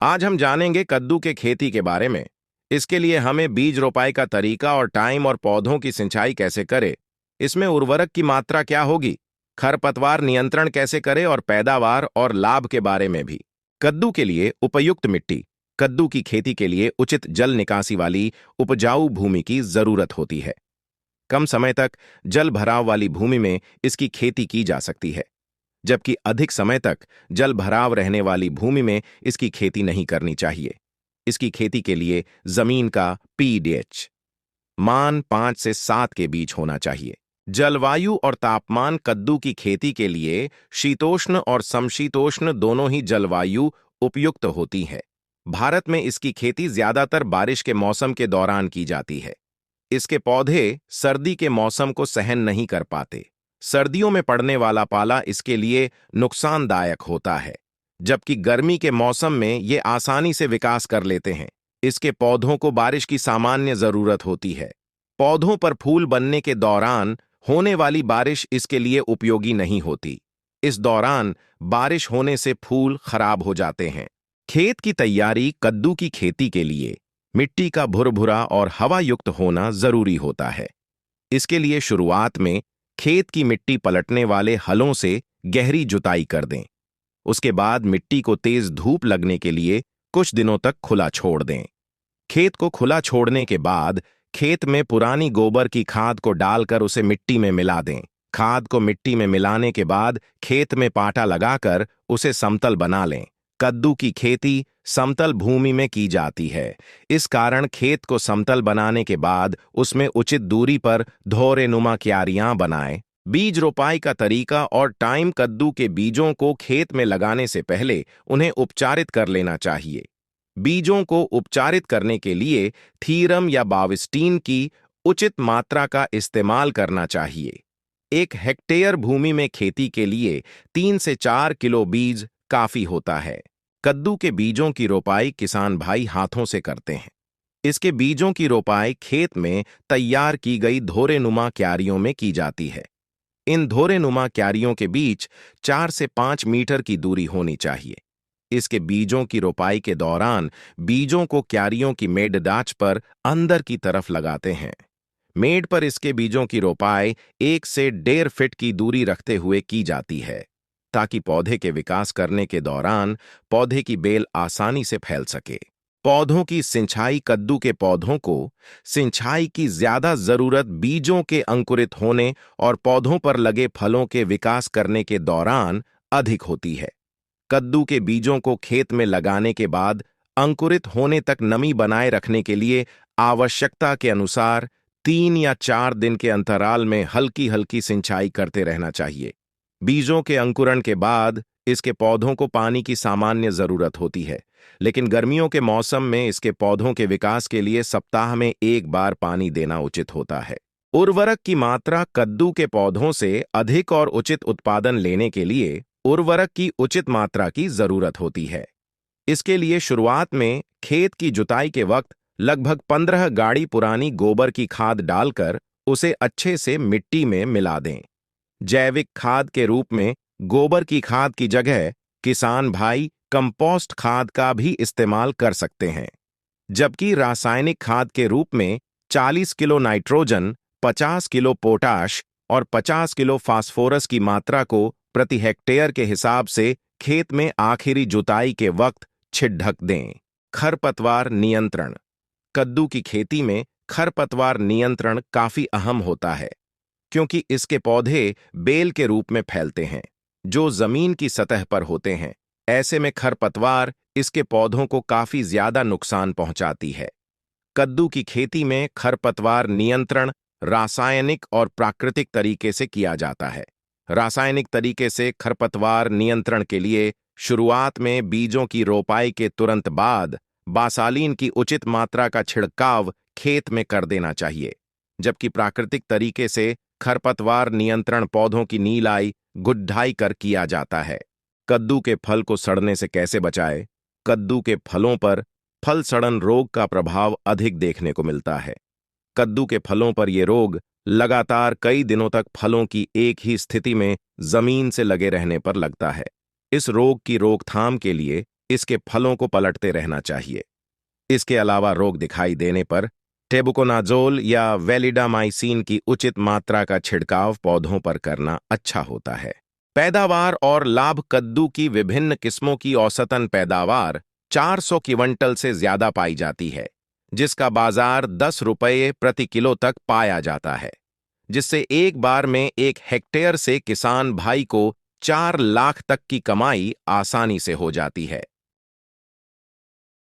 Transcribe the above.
आज हम जानेंगे कद्दू के खेती के बारे में। इसके लिए हमें बीज रोपाई का तरीका और टाइम और पौधों की सिंचाई कैसे करें, इसमें उर्वरक की मात्रा क्या होगी, खरपतवार नियंत्रण कैसे करें और पैदावार और लाभ के बारे में भी। कद्दू के लिए उपयुक्त मिट्टी। कद्दू की खेती के लिए उचित जल निकासी वाली उपजाऊ भूमि की जरूरत होती है। कम समय तक जल भराव वाली भूमि में इसकी खेती की जा सकती है, जबकि अधिक समय तक जल भराव रहने वाली भूमि में इसकी खेती नहीं करनी चाहिए। इसकी खेती के लिए जमीन का पीएच मान 5 से 7 के बीच होना चाहिए। जलवायु और तापमान। कद्दू की खेती के लिए शीतोष्ण और समशीतोष्ण दोनों ही जलवायु उपयुक्त होती है। भारत में इसकी खेती ज्यादातर बारिश के मौसम के दौरान की जाती है। इसके पौधे सर्दी के मौसम को सहन नहीं कर पाते। सर्दियों में पड़ने वाला पाला इसके लिए नुकसानदायक होता है, जबकि गर्मी के मौसम में ये आसानी से विकास कर लेते हैं। इसके पौधों को बारिश की सामान्य जरूरत होती है। पौधों पर फूल बनने के दौरान होने वाली बारिश इसके लिए उपयोगी नहीं होती। इस दौरान बारिश होने से फूल खराब हो जाते हैं। खेत की तैयारी। कद्दू की खेती के लिए मिट्टी का भुरभुरा और हवा युक्त होना जरूरी होता है। इसके लिए शुरुआत में खेत की मिट्टी पलटने वाले हलों से गहरी जुताई कर दें। उसके बाद मिट्टी को तेज धूप लगने के लिए कुछ दिनों तक खुला छोड़ दें। खेत को खुला छोड़ने के बाद खेत में पुरानी गोबर की खाद को डालकर उसे मिट्टी में मिला दें। खाद को मिट्टी में मिलाने के बाद खेत में पाटा लगाकर उसे समतल बना लें। कद्दू की खेती समतल भूमि में की जाती है। इस कारण खेत को समतल बनाने के बाद उसमें उचित दूरी पर धौरेनुमा क्यारियां बनाएं। बीज रोपाई का तरीका और टाइम। कद्दू के बीजों को खेत में लगाने से पहले उन्हें उपचारित कर लेना चाहिए। बीजों को उपचारित करने के लिए थीरम या बाविस्टीन की उचित मात्रा का इस्तेमाल करना चाहिए। 1 हेक्टेयर भूमि में खेती के लिए 3 से 4 किलो बीज काफी होता है। कद्दू के बीजों की रोपाई किसान भाई हाथों से करते हैं। इसके बीजों की रोपाई खेत में तैयार की गई धोरेनुमा क्यारियों में की जाती है। इन धोरेनुमा क्यारियों के बीच 4 से 5 मीटर की दूरी होनी चाहिए। इसके बीजों की रोपाई के दौरान बीजों को क्यारियों की मेड़दाच पर अंदर की तरफ लगाते हैं। मेड़ पर इसके बीजों की रोपाई 1 से 1.5 फीट की दूरी रखते हुए की जाती है, ताकि पौधे के विकास करने के दौरान पौधे की बेल आसानी से फैल सके। पौधों की सिंचाई। कद्दू के पौधों को सिंचाई की ज्यादा जरूरत बीजों के अंकुरित होने और पौधों पर लगे फलों के विकास करने के दौरान अधिक होती है। कद्दू के बीजों को खेत में लगाने के बाद अंकुरित होने तक नमी बनाए रखने के लिए आवश्यकता के अनुसार 3 या 4 दिन के अंतराल में हल्की हल्की सिंचाई करते रहना चाहिए। बीजों के अंकुरण के बाद इसके पौधों को पानी की सामान्य जरूरत होती है, लेकिन गर्मियों के मौसम में इसके पौधों के विकास के लिए सप्ताह में 1 बार पानी देना उचित होता है। उर्वरक की मात्रा। कद्दू के पौधों से अधिक और उचित उत्पादन लेने के लिए उर्वरक की उचित मात्रा की जरूरत होती है। इसके लिए शुरुआत में खेत की जुताई के वक्त लगभग 15 गाड़ी पुरानी गोबर की खाद डालकर उसे अच्छे से मिट्टी में मिला दें। जैविक खाद के रूप में गोबर की खाद की जगह किसान भाई कंपोस्ट खाद का भी इस्तेमाल कर सकते हैं, जबकि रासायनिक खाद के रूप में 40 किलो नाइट्रोजन, 50 किलो पोटाश और 50 किलो फास्फोरस की मात्रा को प्रति हेक्टेयर के हिसाब से खेत में आखिरी जुताई के वक्त छिड़क दें। खरपतवार नियंत्रण। कद्दू की खेती में खरपतवार नियंत्रण काफी अहम होता है, क्योंकि इसके पौधे बेल के रूप में फैलते हैं, जो जमीन की सतह पर होते हैं। ऐसे में खरपतवार इसके पौधों को काफी ज्यादा नुकसान पहुंचाती है। कद्दू की खेती में खरपतवार नियंत्रण रासायनिक और प्राकृतिक तरीके से किया जाता है। रासायनिक तरीके से खरपतवार नियंत्रण के लिए शुरुआत में बीजों की रोपाई के तुरंत बाद बासालीन की उचित मात्रा का छिड़काव खेत में कर देना चाहिए, जबकि प्राकृतिक तरीके से खरपतवार नियंत्रण पौधों की नीलाई गुड्ढाई कर किया जाता है। कद्दू के फल को सड़ने से कैसे बचाएं? कद्दू के फलों पर फल सड़न रोग का प्रभाव अधिक देखने को मिलता है। कद्दू के फलों पर यह रोग लगातार कई दिनों तक फलों की एक ही स्थिति में जमीन से लगे रहने पर लगता है। इस रोग की रोकथाम के लिए इसके फलों को पलटते रहना चाहिए। इसके अलावा रोग दिखाई देने पर टेबुकोनाजोल या वेलिडामाइसिन की उचित मात्रा का छिड़काव पौधों पर करना अच्छा होता है। पैदावार और लाभ। कद्दू की विभिन्न किस्मों की औसतन पैदावार 400 क्विंटल से ज्यादा पाई जाती है, जिसका बाजार 10 रुपये प्रति किलो तक पाया जाता है, जिससे एक बार में 1 हेक्टेयर से किसान भाई को 4 लाख तक की कमाई आसानी से हो जाती है।